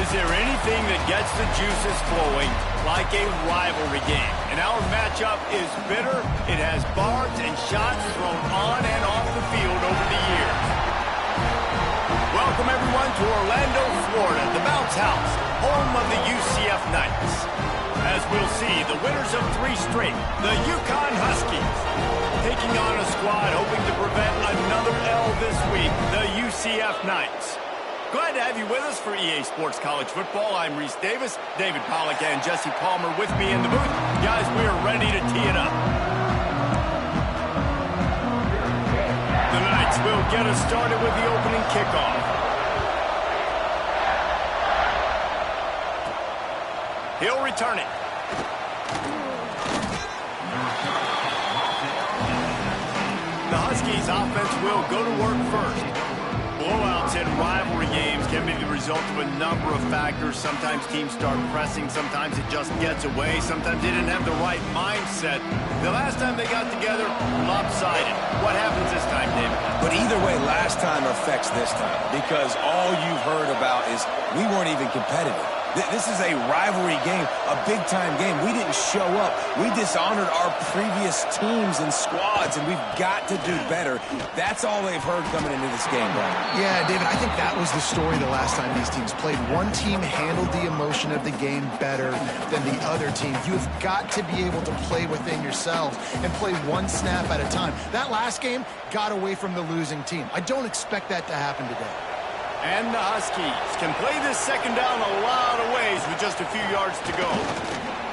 Is there anything that gets the juices flowing like a rivalry game? And our matchup is bitter. It has barbs and shots thrown on and off the field over the years. Welcome, everyone, to Orlando, Florida, the Bounce House, home of the UCF Knights. As we'll see, the winners of 3 straight, the UConn Huskies, taking on a squad hoping to prevent another L this week, the UCF Knights. Glad to have you with us for EA Sports College Football. I'm Reese Davis, David Pollack, and Jesse Palmer with me in the booth. Guys, we are ready to tee it up. The Knights will get us started with the opening kickoff. He'll return it. The Huskies offense will go to work first. Blowouts in rivalry games can be the result of a number of factors. Sometimes teams start pressing. Sometimes it just gets away. Sometimes they didn't have the right mindset. The last time they got together, lopsided. What happens this time, David? But either way, last time affects this time because all you've heard about is we weren't even competitive. This is a rivalry game, a big-time game. We didn't show up. We dishonored our previous teams and squads, and we've got to do better. That's all they've heard coming into this game, Brian. Yeah, David, I think that was the story the last time these teams played. One team handled the emotion of the game better than the other team. You've got to be able to play within yourself and play one snap at a time. That last game got away from the losing team. I don't expect that to happen today. And the Huskies can play this second down a lot of ways with just a few yards to go.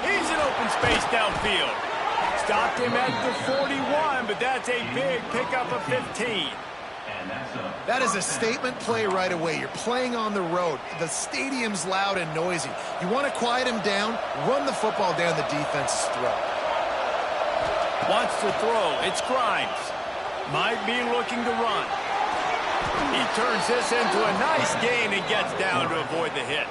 He's in open space downfield. Stopped him at the 41, but that's a big pickup of 15. That is a statement play right away. You're playing on the road. The stadium's loud and noisy. You want to quiet him down, run the football down the defense's throat. Wants to throw. It's Grimes. Might be looking to run. He turns this into a nice gain and gets down to avoid the hit.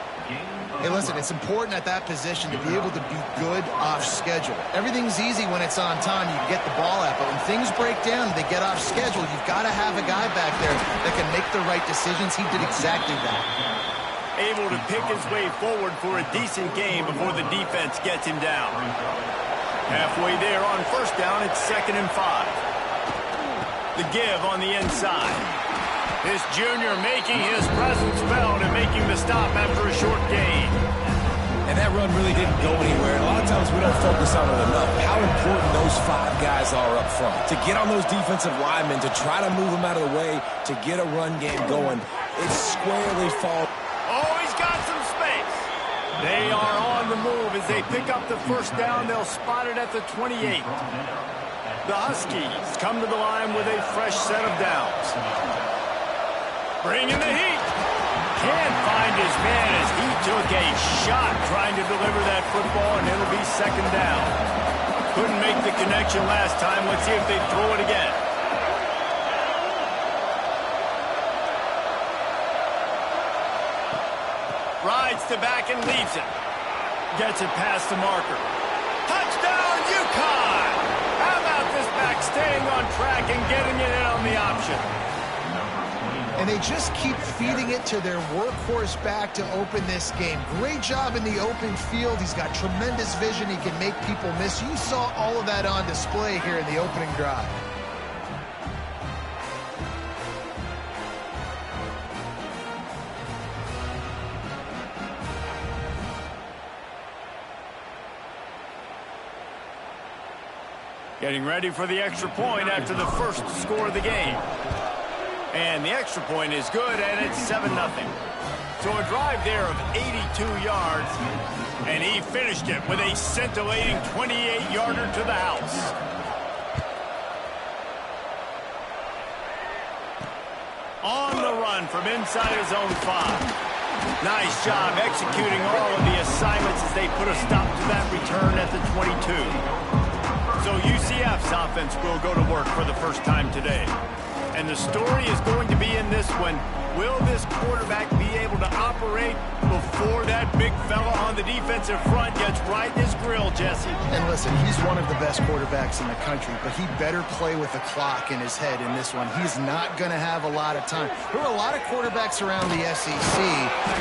Hey, listen, it's important at that position to be able to be good off schedule. Everything's easy when it's on time. You can get the ball out, but when things break down and they get off schedule, you've got to have a guy back there that can make the right decisions. He did exactly that. Able to pick his way forward for a decent game before the defense gets him down. Halfway there on first down, it's 2nd and 5. The give on the inside. This junior making his presence felt and making the stop after a short gain. And that run really didn't go anywhere. A lot of times we don't focus on it enough. How important those 5 guys are up front. To get on those defensive linemen, to try to move them out of the way, to get a run game going. It's squarely fall. Oh, he's got some space. They are on the move as they pick up the first down. They'll spot it at the 28. The Huskies come to the line with a fresh set of downs. Bringing the heat. Can't find his man as he took a shot trying to deliver that football, and it'll be 2nd down. Couldn't make the connection last time. Let's see if they throw it again. Rides to back and leaves it. Gets it past the marker. Touchdown, UConn! How about this back staying on track and getting it in on the option? And they just keep feeding it to their workhorse back to open this game. Great job in the open field. He's got tremendous vision. He can make people miss. You saw all of that on display here in the opening drive. Getting ready for the extra point after the first score of the game. And the extra point is good, and it's 7-0. So a drive there of 82 yards, and he finished it with a scintillating 28-yarder to the house. On the run from inside his own 5. Nice job executing all of the assignments as they put a stop to that return at the 22. So UCF's offense will go to work for the first time today. And the story is going to be in this one. Will this quarterback be able to operate before that big fella on the defensive front gets right in his grill, Jesse? And listen, he's one of the best quarterbacks in the country, but he better play with the clock in his head in this one. He's not going to have a lot of time. There were a lot of quarterbacks around the SEC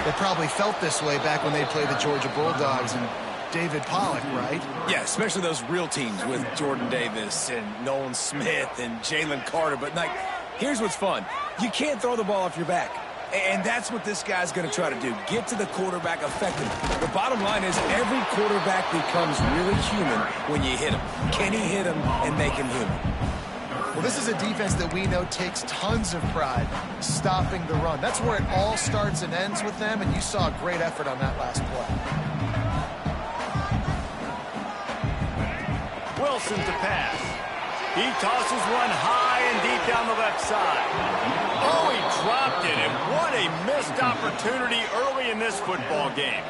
that probably felt this way back when they played the Georgia Bulldogs and David Pollock, right? Yeah, especially those real teams with Jordan Davis and Nolan Smith and Jalen Carter. But, like, here's what's fun. You can't throw the ball off your back. And that's what this guy's going to try to do. Get to the quarterback effectively. The bottom line is every quarterback becomes really human when you hit him. Can he hit him and make him human? Well, this is a defense that we know takes tons of pride stopping the run. That's where it all starts and ends with them, and you saw a great effort on that last play. Wilson to pass. He tosses one high and deep down the left side. Oh, he dropped it, and what a missed opportunity early in this football game.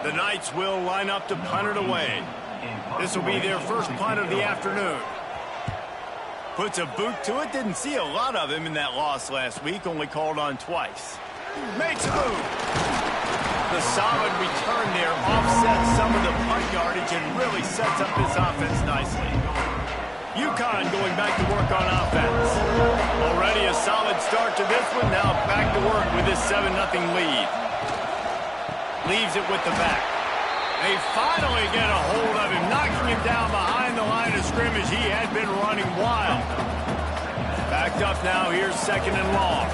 The Knights will line up to punt it away. This will be their first punt of the afternoon. Puts a boot to it. Didn't see a lot of him in that loss last week, only called on twice. Makes a move. The solid return there offsets some of the punt yardage and really sets up this offense nicely. UConn going back to work on offense. Already a solid start to this one. Now back to work with this 7-0 lead. Leaves it with the back. They finally get a hold of him, knocking him down behind the line of scrimmage. He had been running wild. Backed up now. Here's 2nd and long.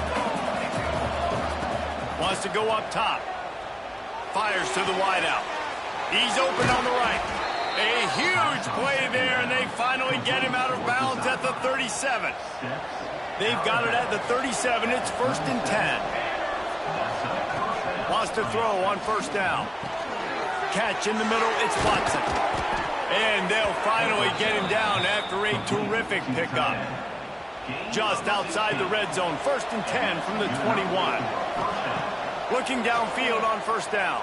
Wants to go up top. Fires to the wideout. He's open on the right. A huge play there, and they finally get him out of bounds at the 37. They've got it at the 37. It's 1st and 10. Wants to throw on 1st down. Catch in the middle. It's Watson. And they'll finally get him down after a terrific pickup. Just outside the red zone. 1st and 10 from the 21. Looking downfield on 1st down.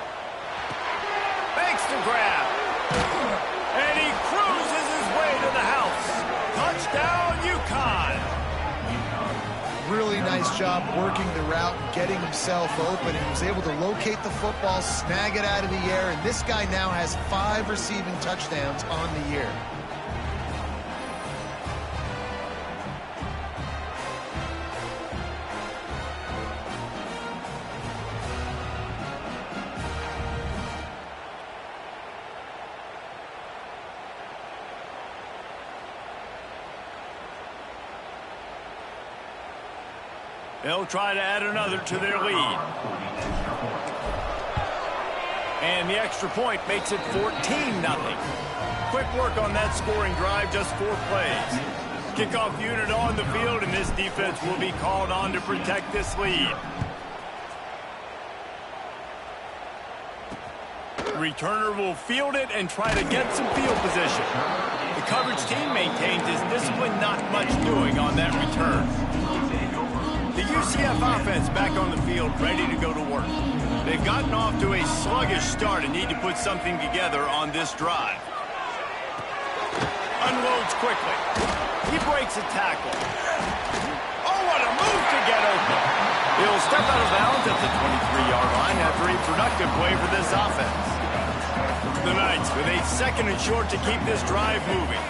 Makes the grab. And he cruises his way to the house. Touchdown, UConn. Really nice job working the route, getting himself open, and he was able to locate the football, snag it out of the air, and this guy now has 5 receiving touchdowns on the year. They'll try to add another to their lead. And the extra point makes it 14-0. Quick work on that scoring drive, just 4 plays. Kickoff unit on the field, and this defense will be called on to protect this lead. Returner will field it and try to get some field position. The coverage team maintains his discipline, not much doing on that return. The UCF offense back on the field, ready to go to work. They've gotten off to a sluggish start and need to put something together on this drive. Unloads quickly. He breaks a tackle. Oh, what a move to get open. He'll step out of bounds at the 23-yard line after a productive play for this offense. The Knights with a 2nd and short to keep this drive moving.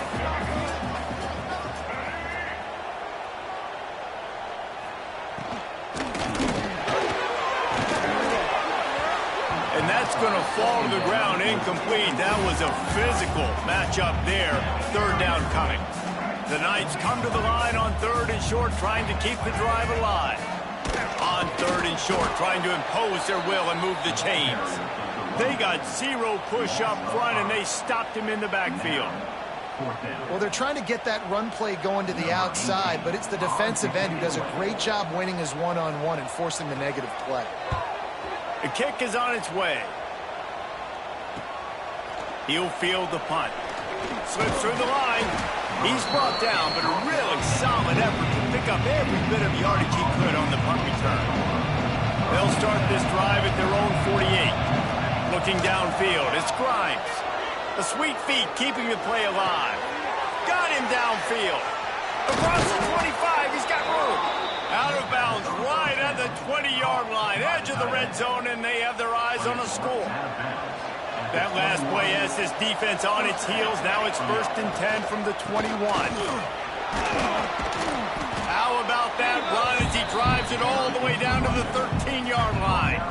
Going to fall to the ground, incomplete. That was a physical matchup there. 3rd down coming. The Knights come to the line on 3rd and short, trying to keep the drive alive. On 3rd and short, trying to impose their will and move the chains. They got 0 push up front, and they stopped him in the backfield. Well, they're trying to get that run play going to the outside, but it's the defensive end who does a great job winning his one-on-one and forcing the negative play. The kick is on its way. He'll field the punt. Slips through the line. He's brought down, but a really solid effort to pick up every bit of yardage he could on the punt return. They'll start this drive at their own 48. Looking downfield, it's Grimes. The sweet feet keeping the play alive. Got him downfield. Across the 25, he's got room. Out of bounds, right at the 20-yard line, edge of the red zone, and they have their eyes on a score. That last play has this defense on its heels. Now it's 1st and 10 from the 21. How about that run as he drives it all the way down to the 13-yard line?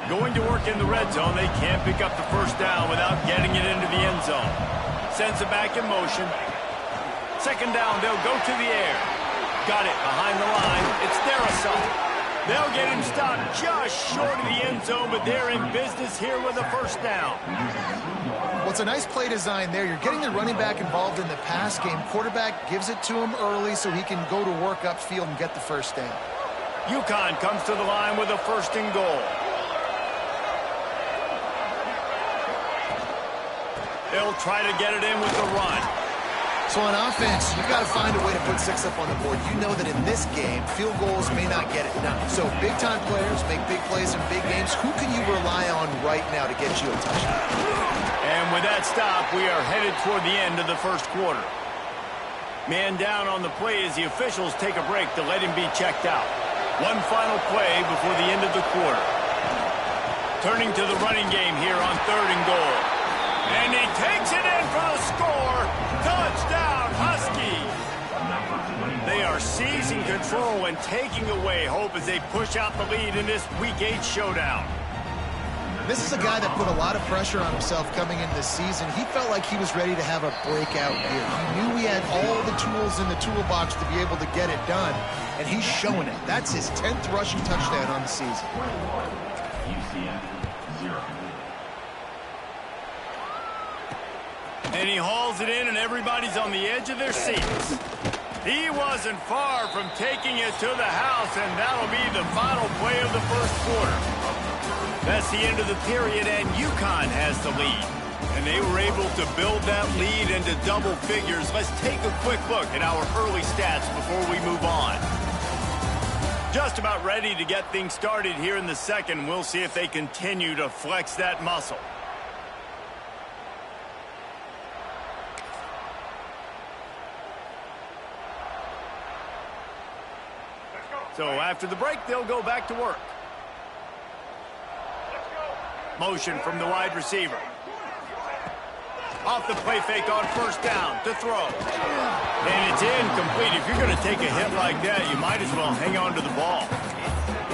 Going to work in the red zone, they can't pick up the first down without getting it into the end zone. Sends it back in motion. 2nd down, they'll go to the air. Got it behind the line. It's their assault. They'll get him stopped just short of the end zone, but they're in business here with a first down. Well, it's a nice play design there. You're getting the running back involved in the pass game. Quarterback gives it to him early so he can go to work upfield and get the first down. UConn comes to the line with a 1st and goal. They'll try to get it in with the run. So on offense, you've got to find a way to put 6 up on the board. You know that in this game, field goals may not get it done. So big-time players make big plays in big games. Who can you rely on right now to get you a touchdown? And with that stop, we are headed toward the end of the 1st quarter. Man down on the play as the officials take a break to let him be checked out. One final play before the end of the quarter. Turning to the running game here on 3rd and goal. And he takes it in for the score. Touchdown, Huskies! They are seizing control and taking away hope as they push out the lead in this Week 8 showdown. This is a guy that put a lot of pressure on himself coming into the season. He felt like he was ready to have a breakout year. He knew he had all the tools in the toolbox to be able to get it done, and he's showing it. That's his 10th rushing touchdown on the season. UCF 0. And he hauls it in, and everybody's on the edge of their seats. He wasn't far from taking it to the house, and that'll be the final play of the 1st quarter. That's the end of the period, and UConn has the lead. And they were able to build that lead into double figures. Let's take a quick look at our early stats before we move on. Just about ready to get things started here in the 2nd. We'll see if they continue to flex that muscle. So after the break, they'll go back to work. Motion from the wide receiver. Off the play fake on 1st down to throw. And it's incomplete. If you're going to take a hit like that, you might as well hang on to the ball.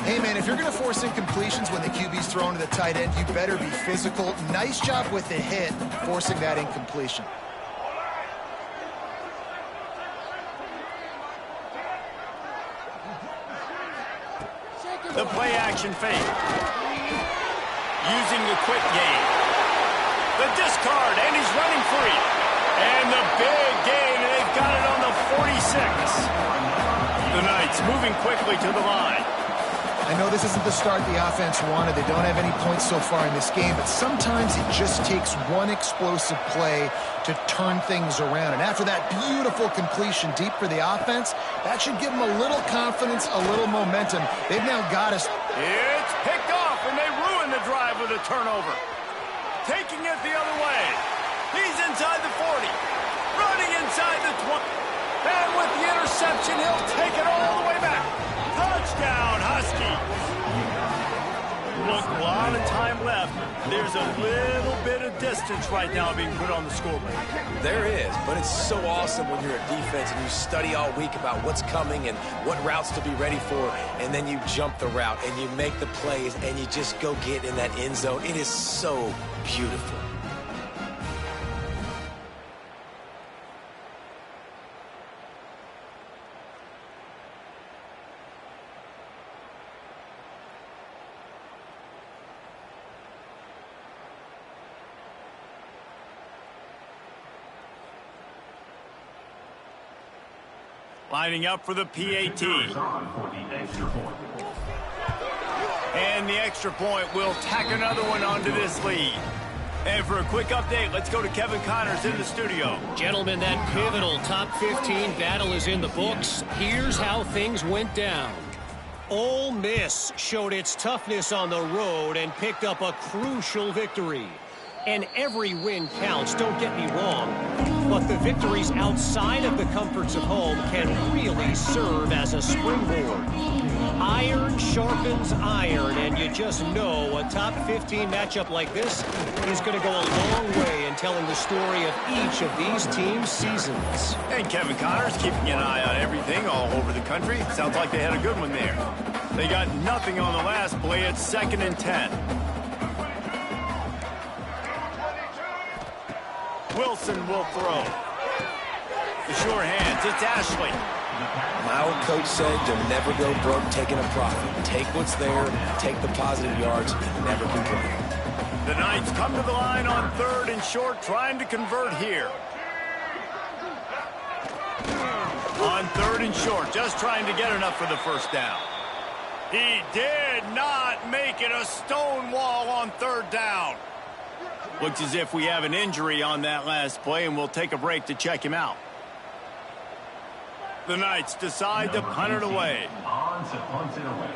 Hey, man, if you're going to force incompletions when the QB's thrown to the tight end, you better be physical. Nice job with the hit, forcing that incompletion. The play action fake. Using the quick game. The discard, and he's running free. And the big gain, and they've got it on the 46. The Knights moving quickly to the line. I know this isn't the start the offense wanted. They don't have any points so far in this game, but sometimes it just takes one explosive play to turn things around. And after that beautiful completion deep for the offense, that should give them a little confidence, a little momentum. They've now got us. It's picked off, and they ruin the drive with a turnover. Taking it the other way. He's inside the 40. Running inside the 20. And with the interception, he'll take it all the way back. Touchdown, Huskies. Look, a lot of time left. There's a little bit of distance right now being put on the scoreboard. There is, but it's so awesome when you're a defense and you study all week about what's coming and what routes to be ready for, and then you jump the route and you make the plays and you just go get in that end zone. It is so beautiful. Lining up for the PAT. And the extra point will tack another one onto this lead. And for a quick update, let's go to Kevin Connors in the studio. Gentlemen, that pivotal top 15 battle is in the books. Here's how things went down. Ole Miss showed its toughness on the road and picked up a crucial victory. And every win counts, don't get me wrong. But the victories outside of the comforts of home can really serve as a springboard. Iron sharpens iron, and you just know a top 15 matchup like this is going to go a long way in telling the story of each of these teams' seasons. And Kevin Connors keeping an eye on everything all over the country. Sounds like they had a good one there. They got nothing on the last play. It's 2nd and 10. Wilson will throw. The sure hands. It's Ashley. My old coach said you'll never go broke taking a profit. Take what's there, take the positive yards, and never complain. The Knights come to the line on 3rd and short, trying to convert here. On 3rd and short, just trying to get enough for the first down. He did not make it a stone wall on 3rd down. Looks as if we have an injury on that last play, and we'll take a break to check him out. The Knights decide to punt it away. On to punt it away.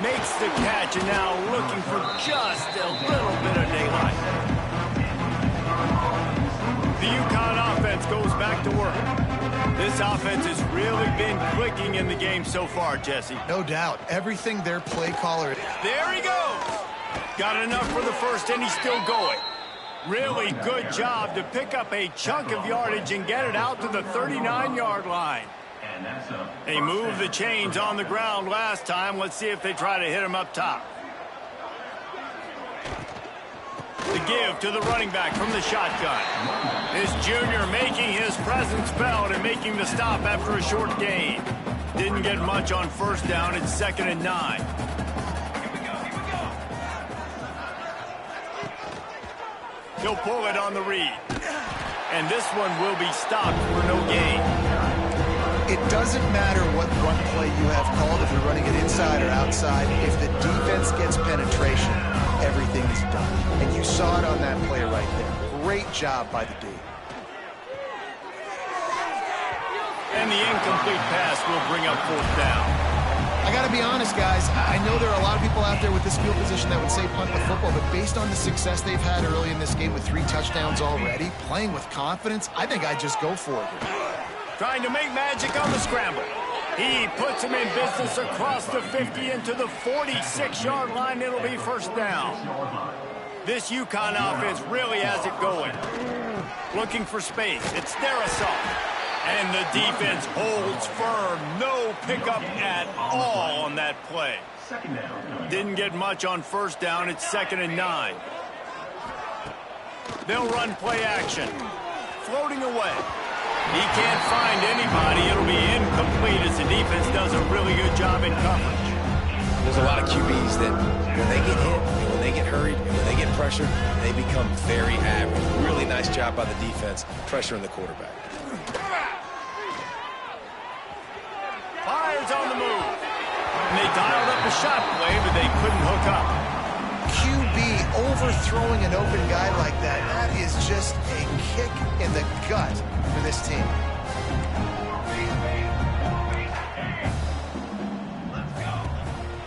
Makes the catch, and now looking for just a little bit of daylight. The UConn offense goes back to work. This offense has really been clicking in the game so far, Jesse. No doubt. Everything their play caller... There he goes. Got enough for the first, and he's still going. Really good job to pick up a chunk of yardage and get it out to the 39-yard line. They moved the chains on the ground last time. Let's see if they try to hit him up top. The give to the running back from the shotgun. This junior making his presence felt and making the stop after a short gain. Didn't get much on first down. It's 2nd and 9. He'll pull it on the read. And this one will be stopped for no gain. It doesn't matter what run play you have called, if you're running it inside or outside. If the defense gets penetration, everything is done. And you saw it on that play right there. Great job by the D. And the incomplete pass will bring up 4th down. I got to be honest, guys. I know there are a lot of people out there with this field position that would say punt the football, but based on the success they've had early in this game with 3 touchdowns already, playing with confidence, I think I'd just go for it. Trying to make magic on the scramble. He puts him in business across the 50 into the 46-yard line. It'll be 1st down. This UConn offense really has it going. Looking for space. It's their assault. And the defense holds firm. No pickup at all on that play. Didn't get much on first down. It's 2nd and 9. They'll run play action. Floating away. He can't find anybody. It'll be incomplete as the defense does a really good job in coverage. There's a lot of QBs that when they get hit, and when they get hurried, and when they get pressured, they become very average. Really nice job by the defense, pressuring the quarterback. Fires on the move. And they dialed up a shot play, but they couldn't hook up. QB overthrowing an open guy like that, that is just a kick in the gut for this team.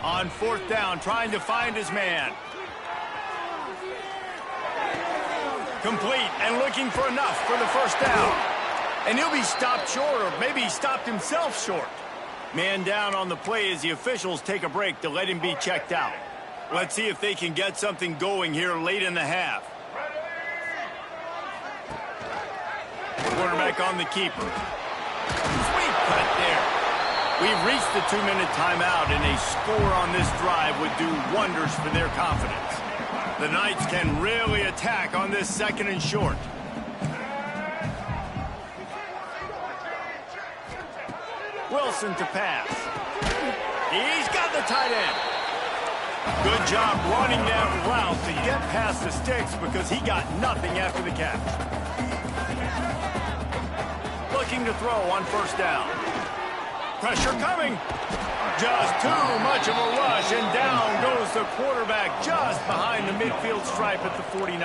On 4th down, trying to find his man. Complete and looking for enough for the 1st down. And he'll be stopped short, or maybe he stopped himself short. Man down on the play as the officials take a break to let him be checked out. Let's see if they can get something going here late in the half. Quarterback on the keeper. Sweet cut there. We've reached the 2-minute timeout, and a score on this drive would do wonders for their confidence. The Knights can really attack on this 2nd and short. Wilson to pass. He's got the tight end. Good job running that route to get past the sticks because he got nothing after the catch. Looking to throw on 1st down. Pressure coming. Just too much of a rush, and down goes the quarterback just behind the midfield stripe at the 49.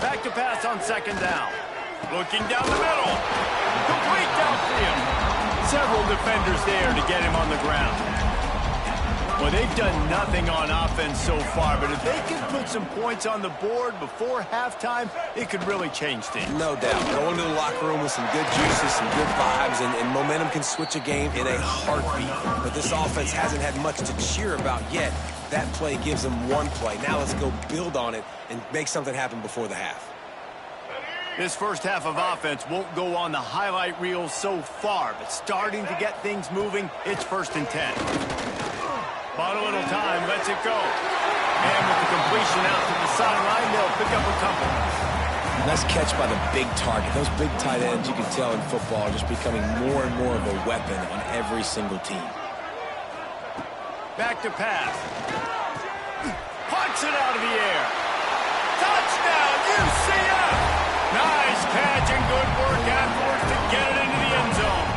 Back to pass on 2nd down. Looking down the middle. Complete downfield. field. Several defenders there to get him on the ground. Well, they've done nothing on offense so far, but if they can put some points on the board before halftime, it could really change things. No doubt. Go into the locker room with some good juices, some good vibes, and momentum can switch a game in a heartbeat. But this offense hasn't had much to cheer about yet. That play gives them one play. Now let's go build on it and make something happen before the half. This first half of offense won't go on the highlight reel so far, but starting to get things moving, it's 1st and 10. Bought a little time, lets it go. And with the completion out to the sideline, they'll pick up a couple. Nice catch by the big target. Those big tight ends, you can tell in football, are just becoming more and more of a weapon on every single team. Back to pass. Punts it out of the air. Touchdown, UCF! Nice catch and good work afterwards to get it into the end zone.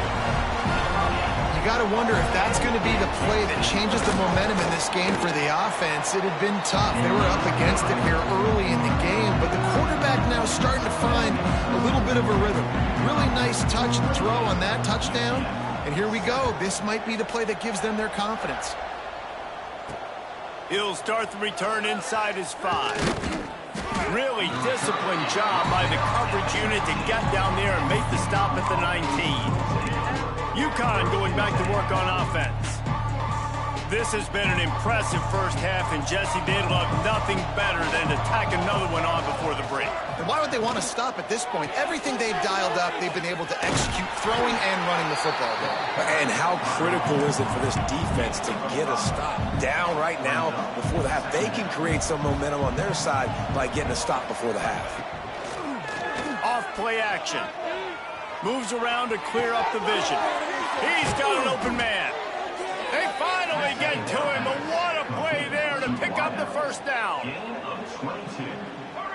You got to wonder if that's going to be the play that changes the momentum in this game for the offense. It had been tough. They were up against it here early in the game, but the quarterback now starting to find a little bit of a rhythm. Really nice touch and throw on that touchdown. And here we go. This might be the play that gives them their confidence. He'll start the return inside his 5. Really disciplined job by the coverage unit to get down there and make the stop at the 19. UConn going back to work on offense. This has been an impressive first half, and Jesse, they'd love nothing better than to tack another one on before the break. And why would they want to stop at this point? Everything they've dialed up, they've been able to execute throwing and running the football game. And how critical is it for this defense to get a stop down right now before the half? They can create some momentum on their side by getting a stop before the half. Off play action. Moves around to clear up the vision. He's got an open man. They finally get to him, but what a play there to pick up the first down.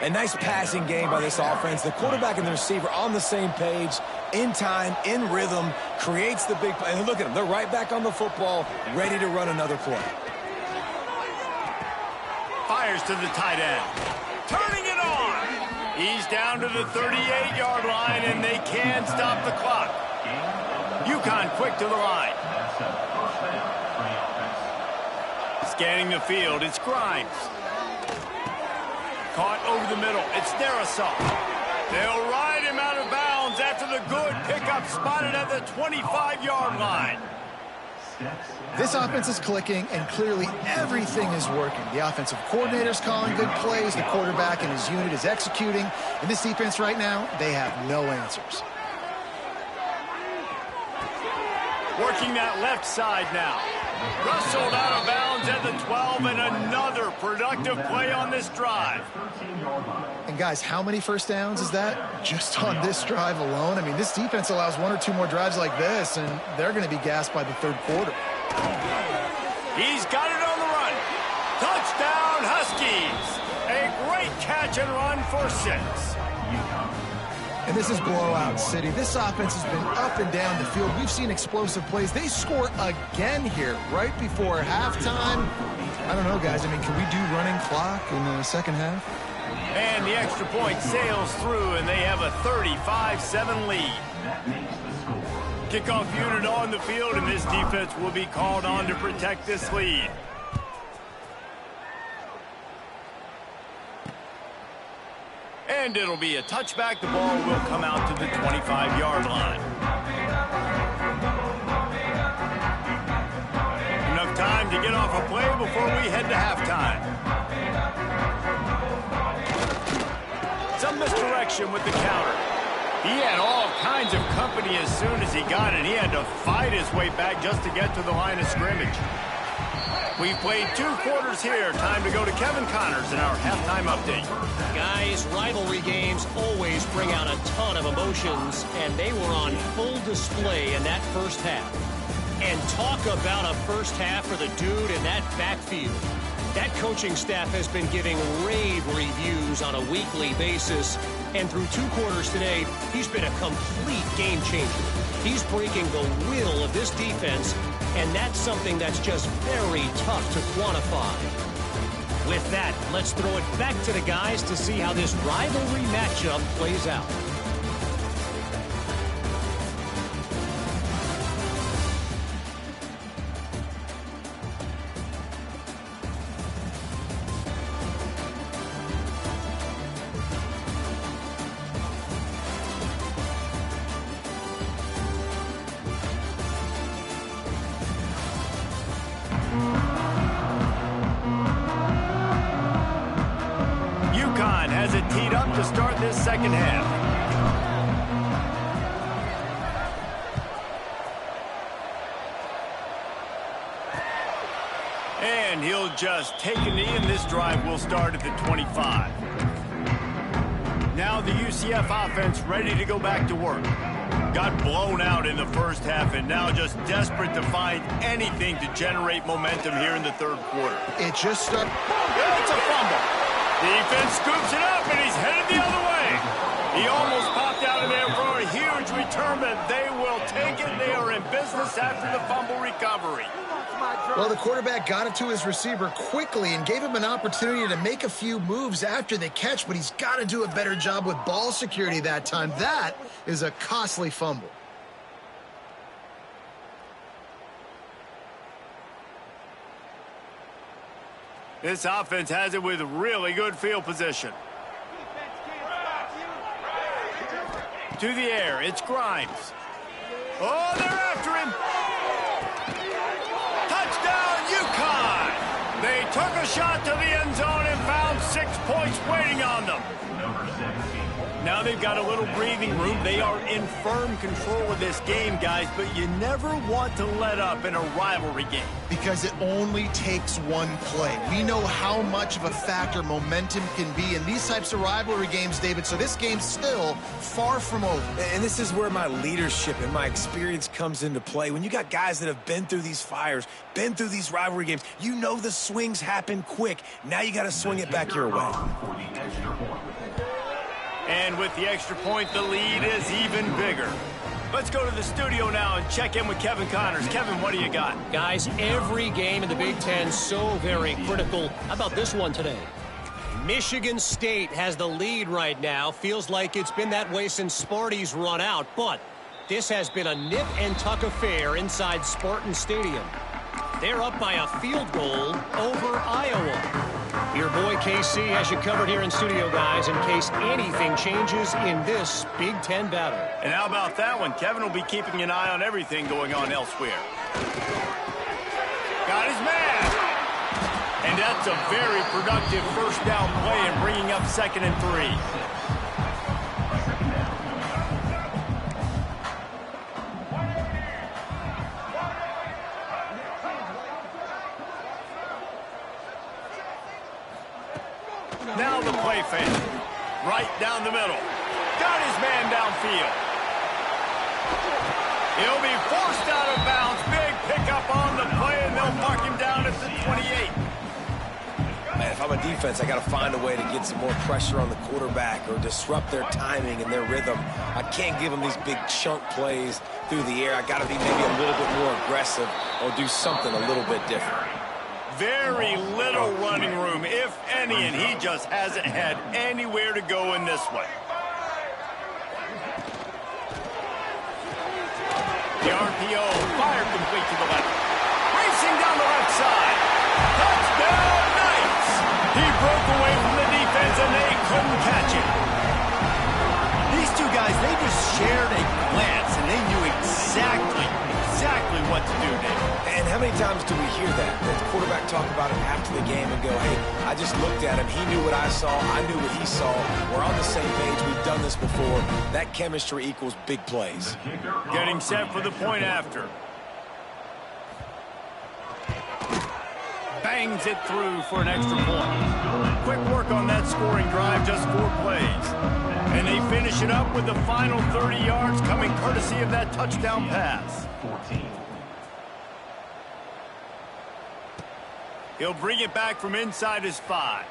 A nice passing game by this offense. The quarterback and the receiver on the same page, in time, in rhythm, creates the big play. And look at them. They're right back on the football, ready to run another play. Fires to the tight end. Turning it on. He's down to the 38-yard line, and they can't stop the clock. UConn quick to the line. Scanning the field, it's Grimes. Caught over the middle, it's Dynasty. They'll ride him out of bounds after the good pickup spotted at the 25-yard line. This offense is clicking, and clearly everything is working. The offensive coordinator's calling good plays. The quarterback and his unit is executing. And this defense right now, they have no answers. Working that left side now. Rustled out of bounds at the 12, and another productive play on this drive. And guys, how many first downs is that just on this drive alone? I mean, this defense allows 1 or 2 more drives like this, and they're going to be gassed by the third quarter. He's got it on the run. Touchdown, Huskies. A great catch and run for 6. And this is blowout city. This offense has been up and down the field. We've seen explosive plays. They score again here right before halftime. I don't know, guys. I mean, can we do running clock in the second half? And the extra point sails through, and they have a 35-7 lead. Kickoff unit on the field, and this defense will be called on to protect this lead. And it'll be a touchback. The ball will come out to the 25-yard line. Enough time to get off a play before we head to halftime. Some misdirection with the counter. He had all kinds of company as soon as he got it. He had to fight his way back just to get to the line of scrimmage. We've played 2 quarters here. Time to go to Kevin Connors in our halftime update. Guys, rivalry games always bring out a ton of emotions, and they were on full display in that first half. And talk about a first half for the dude in that backfield. That coaching staff has been giving rave reviews on a weekly basis, and through 2 quarters today, he's been a complete game changer. He's breaking the will of this defense, and that's something that's just very tough to quantify. With that, let's throw it back to the guys to see how this rivalry matchup plays out. to start this second half. And he'll just take a knee, and this drive will start at the 25. Now the UCF offense ready to go back to work. Got blown out in the first half and now just desperate to find anything to generate momentum here in the third quarter. It just started. It's a fumble. Defense scoops it up, and he's headed the other way. He almost popped out of there for a huge return, but they will take it. They are in business after the fumble recovery. Well, the quarterback got it to his receiver quickly and gave him an opportunity to make a few moves after the catch, but he's got to do a better job with ball security that time. That is a costly fumble. This offense has it with really good field position. To the air, it's Grimes. Oh, they're after him. Touchdown, UConn! They took a shot to the end zone and found 6 points waiting on them. Now they've got a little breathing room. They are in firm control of this game, guys, but you never want to let up in a rivalry game. Because it only takes one play. We know how much of a factor momentum can be in these types of rivalry games, David, so this game's still far from over. And this is where my leadership and my experience comes into play. When you got guys that have been through these fires, been through these rivalry games, you know the swings happen quick. Now you got to swing it back your way. And with the extra point, the lead is even bigger. Let's go to the studio now and check in with Kevin Connors. Kevin, what do you got? Guys, every game in the Big Ten so very critical. How about this one today? Michigan State has the lead right now. Feels like it's been that way since Sparty's run out. But this has been a nip-and-tuck affair inside Spartan Stadium. They're up by a field goal over Iowa. Your boy KC has you covered here in studio, guys, in case anything changes in this Big Ten battle. And how about that one? Kevin will be keeping an eye on everything going on elsewhere. Got his man. And that's a very productive first down play and bringing up 2nd and 3. Now the play fake. Right down the middle. Got his man downfield. He'll be forced out of bounds. Big pickup on the play, and they'll mark him down at the 28. Man, if I'm a defense, I got to find a way to get some more pressure on the quarterback or disrupt their timing and their rhythm. I can't give them these big chunk plays through the air. I got to be maybe a little bit more aggressive or do something a little bit different. Very little running room, if any, and he just hasn't had anywhere to go in this one. The RPO, fire complete to the left. Racing down the left side. Touchdown, Knights! He broke away from the defense, and they couldn't catch him. These two guys, they just shared a glance, and they knew exactly what to do, Dave. And how many times do we hear that? The quarterback talk about it after the game and go, hey, I just looked at him. He knew what I saw. I knew what he saw. We're on the same page. We've done this before. That chemistry equals big plays. Getting set for the point after. Bangs it through for an extra point. Quick work on that scoring drive, just 4 plays. And they finish it up with the final 30 yards coming courtesy of that touchdown pass. 14. He'll bring it back from inside his 5.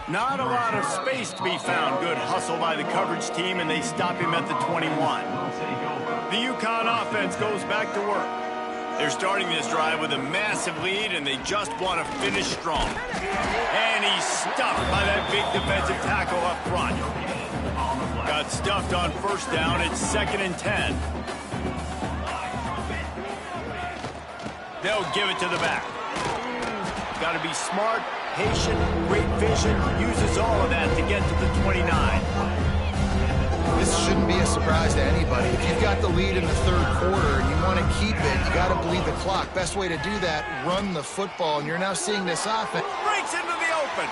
Not a lot of space to be found. Good hustle by the coverage team, and they stop him at the 21. The UConn offense goes back to work. They're starting this drive with a massive lead, and they just want to finish strong. And he's stuffed by that big defensive tackle up front. Got stuffed on first down. It's 2nd and 10. They'll give it to the back. Got to be smart, patient, great vision, uses all of that to get to the 29. This shouldn't be a surprise to anybody. If you've got the lead in the third quarter and you want to keep it, you got to bleed the clock. Best way to do that, run the football. And you're now seeing this offense. Breaks into the open.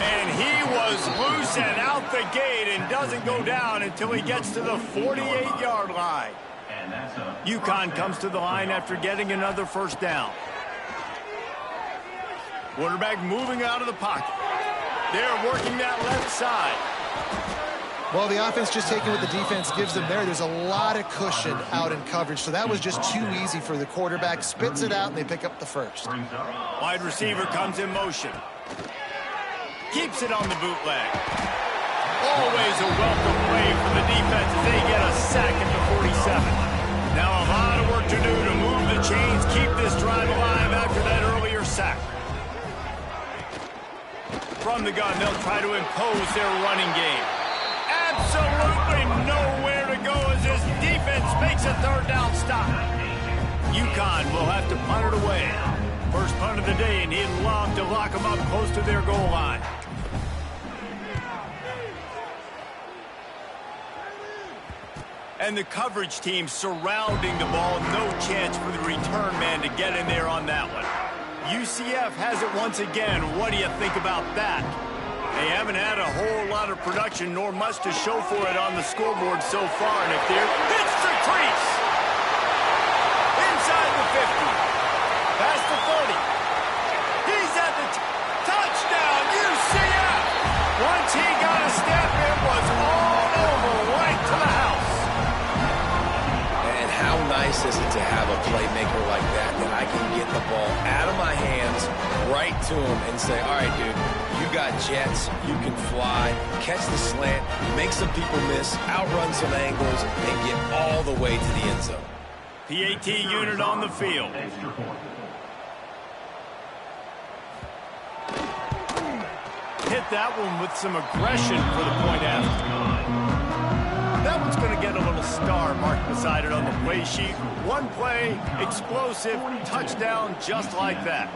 And he was loose and out the gate and doesn't go down until he gets to the 48-yard line. UConn comes to the line after getting another first down. Quarterback moving out of the pocket. They're working that left side. Well, the offense just taking what the defense gives them there. There's a lot of cushion out in coverage, so that was just too easy for the quarterback. Spits it out, and they pick up the first. Wide receiver comes in motion. Keeps it on the bootleg. Always a welcome play for the defense as they get a sack at the 47. Now a lot of work to do to move the chains, keep this drive alive after that earlier sack. From the gun, they'll try to impose their running game. Absolutely nowhere to go as this defense makes a third down stop. UConn will have to punt it away. First punt of the day, and he'd love to lock them up close to their goal line. And the coverage team surrounding the ball. No chance for the return man to get in there on that one. UCF has it once again. What do you think about that? They haven't had a whole lot of production, nor much to show for it on the scoreboard so far. And if they're hits the crease. Inside the 50. Past the 30. He's at the touchdown, UCF. Once he got a step, it was all over right to the house. And how nice is it to have a playmaker like that I can get the ball out of my hands right to him and say, all right, dude, you got jets, you can fly, catch the slant, make some people miss, outrun some angles, and get all the way to the end zone. PAT unit on the field. Hit that one with some aggression for the point after. That one's going to get a little star marked beside it on the play sheet. One play, explosive, touchdown just like that.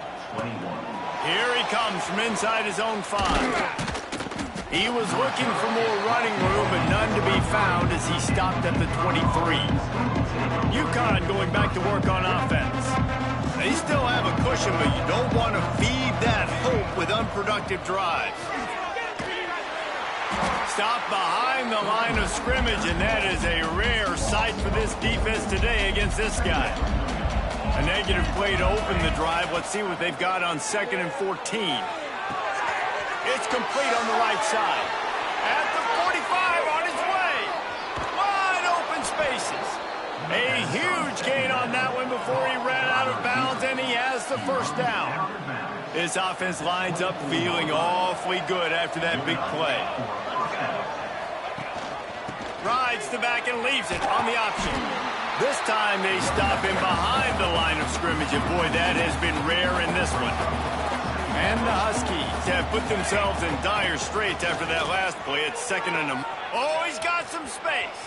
Here he comes from inside his own 5. He was looking for more running room, but none to be found as he stopped at the 23. UConn going back to work on offense. They still have a cushion, but you don't want to feed that hope with unproductive drives. Stop behind the line of scrimmage, and that is a rare sight for this defense today against this guy. A negative play to open the drive. Let's see what they've got on 2nd and 14. It's complete on the right side. At the 45 on his way. Wide open spaces. A huge gain on that one before he ran out of bounds, and he has the first down. This offense lines up feeling awfully good after that big play. Rides the back and leaves it on the option. This time they stop him behind the line of scrimmage, and boy, that has been rare in this one. And the Huskies have put themselves in dire straits after that last play. It's 2nd and a... Oh, he's got some space.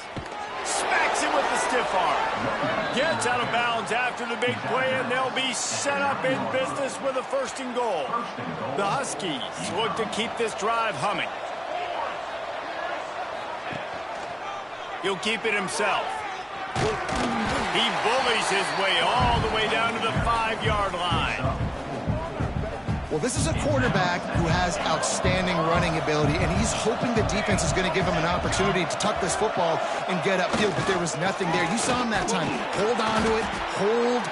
Smacks him with the stiff arm. Gets out of bounds after the big play, and they'll be set up in business with a 1st and goal. The Huskies look to keep this drive humming. He'll keep it himself. He bullies his way all the way down to the 5-yard line. Well, this is a quarterback who has outstanding running ability, and he's hoping the defense is going to give him an opportunity to tuck this football and get upfield, but there was nothing there. You saw him that time. Hold on to it, hold,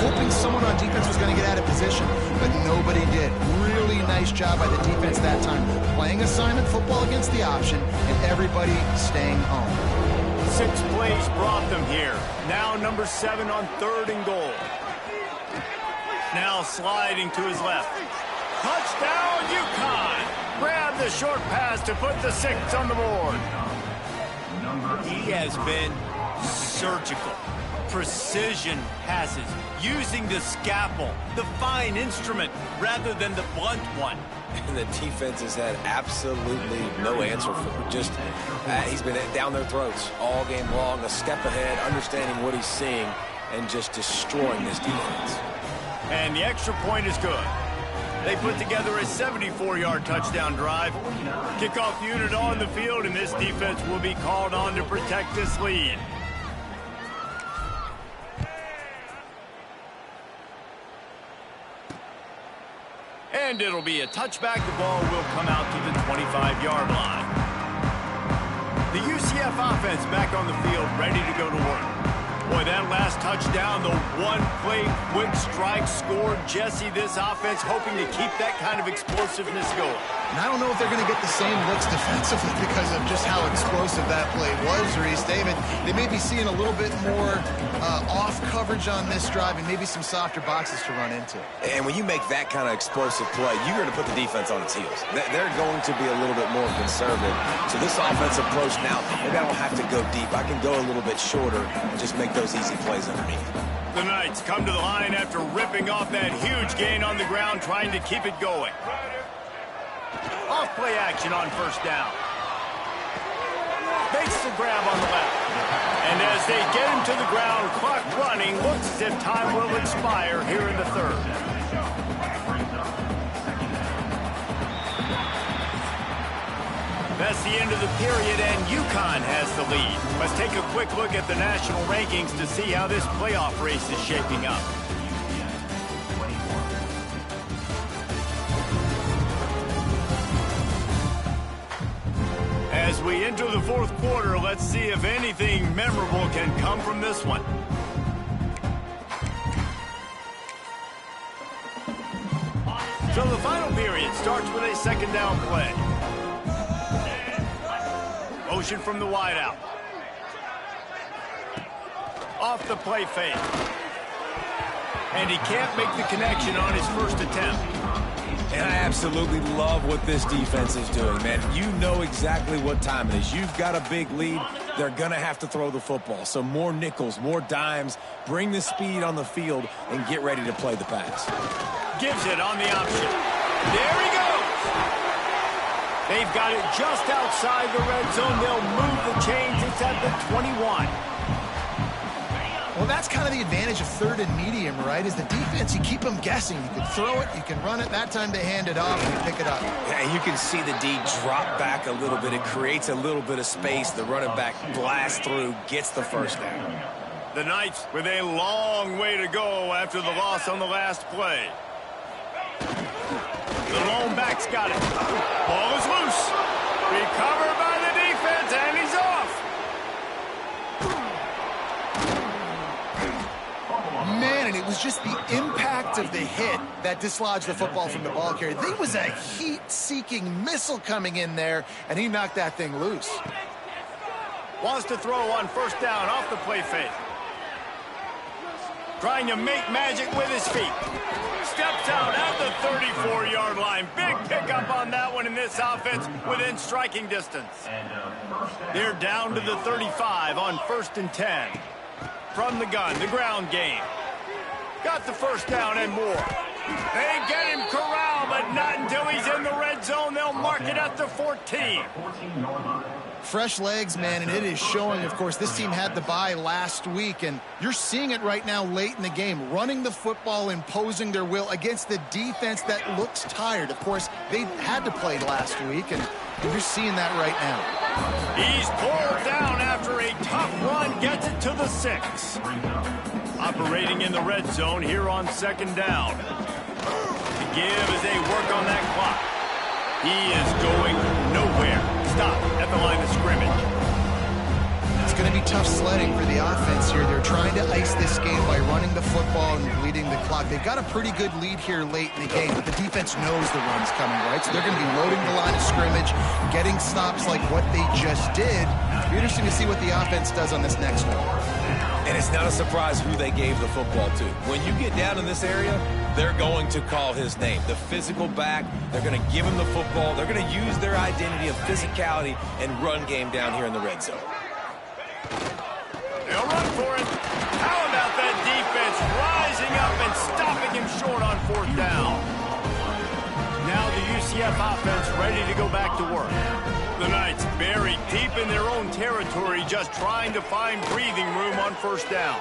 hoping someone on defense was going to get out of position, but nobody did. Really nice job by the defense that time, playing assignment football against the option, and everybody staying home. 6 plays brought them here. Now number 7 on 3rd and goal. Now sliding to his left. Touchdown, UConn! Grab the short pass to put the 6 on the board. He has been surgical. Precision passes, using the scalpel, the fine instrument, rather than the blunt one. And the defense has had absolutely no answer for it. Just, he's been down their throats all game long, a step ahead, understanding what he's seeing, and just destroying this defense. And the extra point is good. They put together a 74-yard touchdown drive. Kickoff unit on the field, and this defense will be called on to protect this lead. And it'll be a touchback. The ball will come out to the 25-yard line. The UCF offense back on the field, ready to go to work. Boy, that last touchdown, the one-play quick strike scored. Jesse, this offense hoping to keep that kind of explosiveness going. And I don't know if they're going to get the same looks defensively because of just how explosive that play was, Reese. David, they may be seeing a little bit more off coverage on this drive and maybe some softer boxes to run into. And when you make that kind of explosive play, you're going to put the defense on its heels. They're going to be a little bit more conservative. So this offensive approach now, maybe I don't have to go deep. I can go a little bit shorter and just make those easy plays underneath. The Knights come to the line after ripping off that huge gain on the ground, trying to keep it going. Off play action on first down. Makes the grab on the left. And as they get him to the ground, clock running, looks as if time will expire here in the third. That's the end of the period, and UConn has the lead. Let's take a quick look at the national rankings to see how this playoff race is shaping up. As we enter the fourth quarter, let's see if anything memorable can come from this one. So the final period starts with a second down play. Motion from the wideout. Off the play fake. And he can't make the connection on his first attempt. And I absolutely love what this defense is doing, man. You know exactly what time it is. You've got a big lead. They're going to have to throw the football. So more nickels, more dimes. Bring the speed on the field and get ready to play the pass. Gives it on the option. There he goes. They've got it just outside the red zone. They'll move the chains. It's at the 21. Well, that's kind of the advantage of third and medium, right? Is the defense, you keep them guessing. You can throw it, you can run it. That time they hand it off and you pick it up. Yeah, and you can see the D drop back a little bit. It creates a little bit of space. The running back blasts through, gets the first down. The Knights with a long way to go after the loss on the last play. The lone back's got it. Ball is loose. Recovered by the defense, and he's off. Man, and it was just the impact of the hit that dislodged the football from the ball carrier. There was a heat-seeking missile coming in there, and he knocked that thing loose. Wants to throw on first down off the play fake. Trying to make magic with his feet. Steps out at the 34-yard line. Big pickup on that one in this offense within striking distance. They're down to the 35 on 1st and 10. From the gun, the ground game. Got the first down and more. They get him corralled, but not until he's in the red zone. They'll mark it at the 14. Fresh legs, man, and it is showing. Of course, this team had the bye last week, and you're seeing it right now late in the game, running the football, imposing their will against the defense that looks tired. Of course, they had to play last week, and you're seeing that right now. He's pulled down after a tough run, gets it to the 6. Operating in the red zone here on second down. To give as they work on that clock. He is going nowhere. Stop at the line of scrimmage. It's going to be tough sledding for the offense here. They're trying to ice this game by running the football and bleeding the clock. They've got a pretty good lead here late in the game, but the defense knows the run's coming, right? So they're going to be loading the line of scrimmage, getting stops like what they just did. It'll be interesting to see what the offense does on this next one. And it's not a surprise who they gave the football to. When you get down in this area, they're going to call his name. The physical back, they're going to give him the football. They're going to use their identity of physicality and run game down here in the red zone. They'll run for it. How about that defense rising up and stopping him short on 4th down? Now the UCF offense ready to go back to work. The Knights buried deep in their own territory, just trying to find breathing room on 1st down.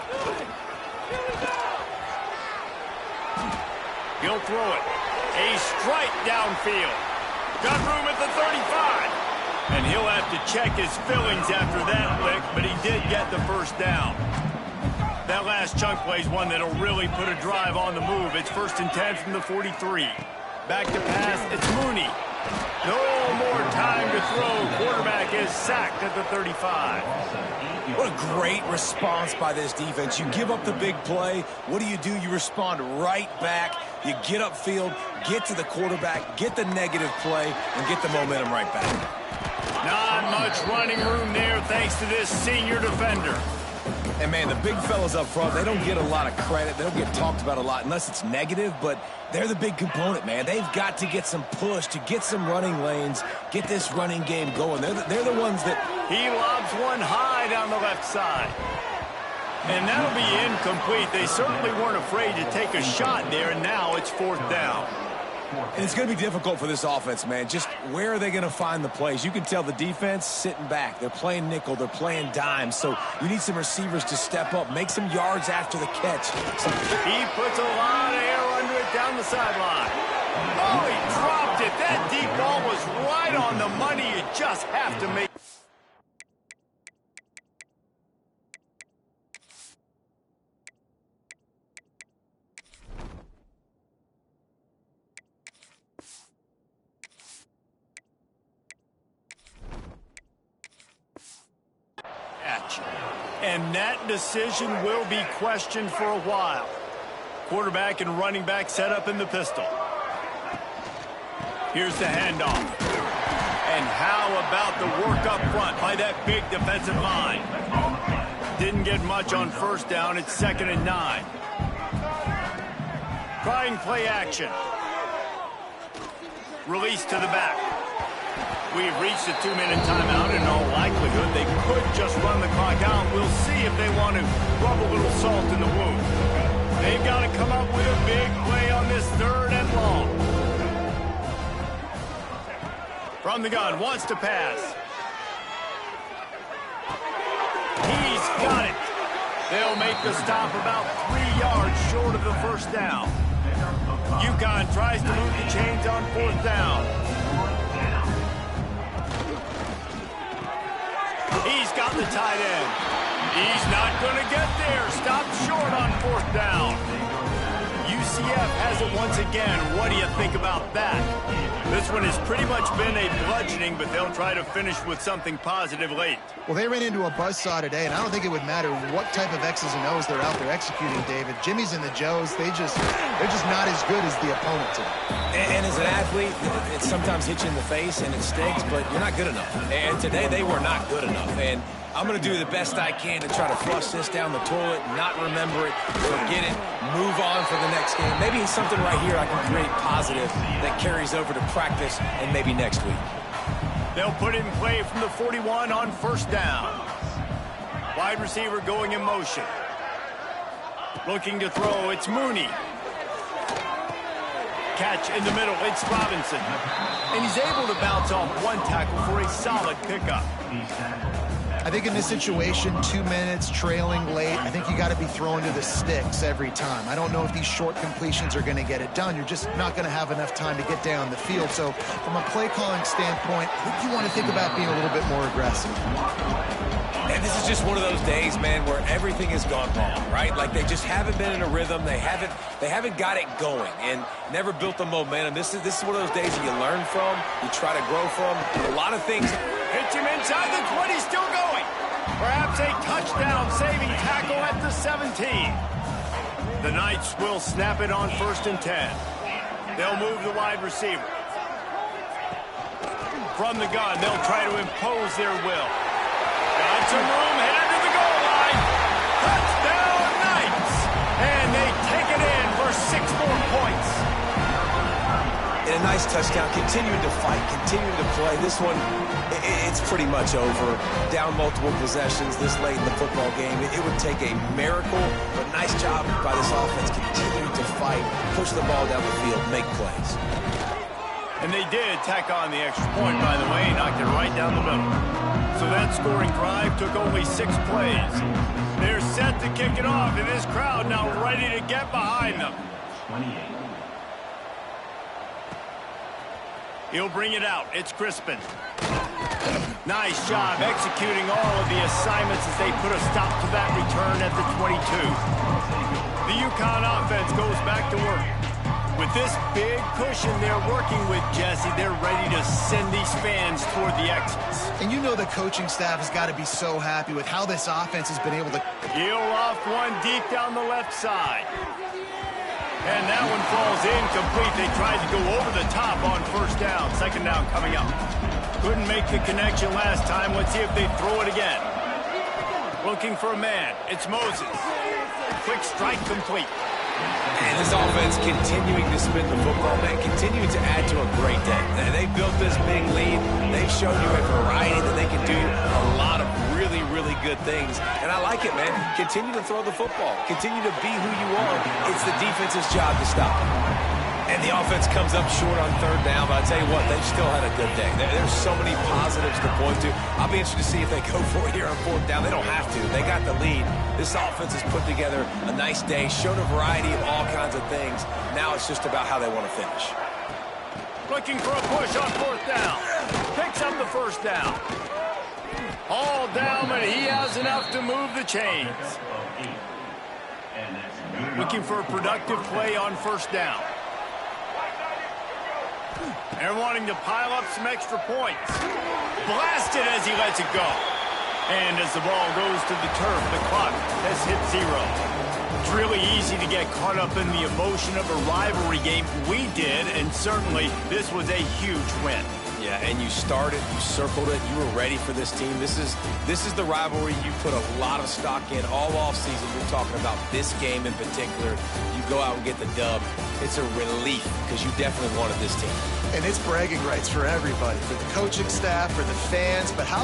He'll throw it. A strike downfield. Got room at the 35. And he'll have to check his fillings after that lick, but he did get the first down. That last chunk play is one that'll really put a drive on the move. It's 1st and 10 from the 43. Back to pass, it's Mooney. No more time to throw. Quarterback is sacked at the 35. What a great response by this defense. You give up the big play. What do? You respond right back. You get upfield, get to the quarterback, get the negative play, and get the momentum right back. Not much running room there thanks to this senior defender. And, man, the big fellas up front, they don't get a lot of credit. They don't get talked about a lot unless it's negative, but they're the big component, man. They've got to get some push, to get some running lanes, get this running game going. They're the ones that... He lobs one high down the left side. And that'll be incomplete. They certainly weren't afraid to take a shot there, and now it's 4th down. And it's going to be difficult for this offense, man. Just where are they going to find the plays? You can tell the defense sitting back. They're playing nickel. They're playing dime. So you need some receivers to step up, make some yards after the catch. He puts a lot of air under it down the sideline. Oh, he dropped it. That deep ball was right on the money. You just have to make... And that decision will be questioned for a while. Quarterback and running back set up in the pistol. Here's the handoff. And how about the work up front by that big defensive line? Didn't get much on 1st down. It's 2nd and 9. Trying play action. Release to the back. We've reached a 2-minute timeout. In all likelihood, they could just run the clock out. We'll see if they want to rub a little salt in the wound. They've got to come up with a big play on this 3rd and long. From the gun, wants to pass. He's got it. They'll make the stop about 3 yards short of the 1st down. UConn tries to move the chains on 4th down. He's got the tight end. He's not going to get there. Stopped short on 4th down. UCF has it once again. What do you think about that? This one has pretty much been a bludgeoning, but they'll try to finish with something positive late. Well, they ran into a buzzsaw today, and I don't think it would matter what type of X's and O's they're out there executing, David. Jimmy's and the Joes, they're just not as good as the opponent today. And as an athlete, it sometimes hits you in the face and it stinks, but you're not good enough. And today they were not good enough. And I'm going to do the best I can to try to flush this down the toilet, not remember it, forget it, move on for the next game. Maybe it's something right here I can create positive that carries over to practice and maybe next week. They'll put it in play from the 41 on 1st down. Wide receiver going in motion. Looking to throw, it's Mooney. Catch in the middle, it's Robinson. And he's able to bounce off one tackle for a solid pickup. I think in this situation, 2 minutes, trailing late, I think you got to be throwing to the sticks every time. I don't know if these short completions are going to get it done. You're just not going to have enough time to get down the field. So from a play calling standpoint, I think you want to think about being a little bit more aggressive. And this is just one of those days, man, where everything has gone wrong, right? Like they just haven't been in a rhythm. They haven't got it going and never built the momentum. This is one of those days that you learn from, you try to grow from. A lot of things. Hits him inside the 20, still going. Perhaps a touchdown-saving tackle at the 17. The Knights will snap it on 1st and 10. They'll move the wide receiver. From the gun, they'll try to impose their will. Got some room, headed to the goal line. Touchdown, Knights! And they take it in for 6 more points. And a nice touchdown, continuing to fight, continuing to play. This one, it's pretty much over. Down multiple possessions this late in the football game. It would take a miracle, but nice job by this offense continuing to fight, push the ball down the field, make plays. And they did tack on the extra point, by the way, knocked it right down the middle. So that scoring drive took only 6 plays. They're set to kick it off, and this crowd now ready to get behind them. 28. He'll bring it out. It's Crispin. Nice job executing all of the assignments as they put a stop to that return at the 22. The UConn offense goes back to work. With this big cushion they're working with, Jesse, they're ready to send these fans toward the exits. And you know the coaching staff has got to be so happy with how this offense has been able to Heel off one deep down the left side. And that one falls incomplete. They tried to go over the top on first down. Second down coming up. Couldn't make the connection last time. Let's see if they throw it again. Looking for a man. It's Moses. Quick strike complete. And this offense continuing to spin the football, man, continuing to add to a great day. They built this big lead. They've shown you a variety that they can do a lot of really, really good things. And I like it, man. Continue to throw the football. Continue to be who you are. It's the defense's job to stop. And the offense comes up short on third down, but I tell you what, they've still had a good day. There's so many positives to point to. I'll be interested to see if they go for it here on fourth down. They don't have to. They got the lead. This offense has put together a nice day, showed a variety of all kinds of things. Now it's just about how they want to finish. Looking for a push on fourth down. Picks up the first down. All down, but he has enough to move the chains. Looking for a productive play on first down. They're wanting to pile up some extra points. Blasted as he lets it go. And as the ball goes to the turf, the clock has hit 0. It's really easy to get caught up in the emotion of a rivalry game. We did, and certainly this was a huge win. Yeah, and you started, you circled it, you were ready for this team. This is the rivalry you put a lot of stock in all offseason. You're talking about this game in particular. You go out and get the dub. It's a relief because you definitely wanted this team. and it's bragging rights for everybody, for the coaching staff, for the fans, but how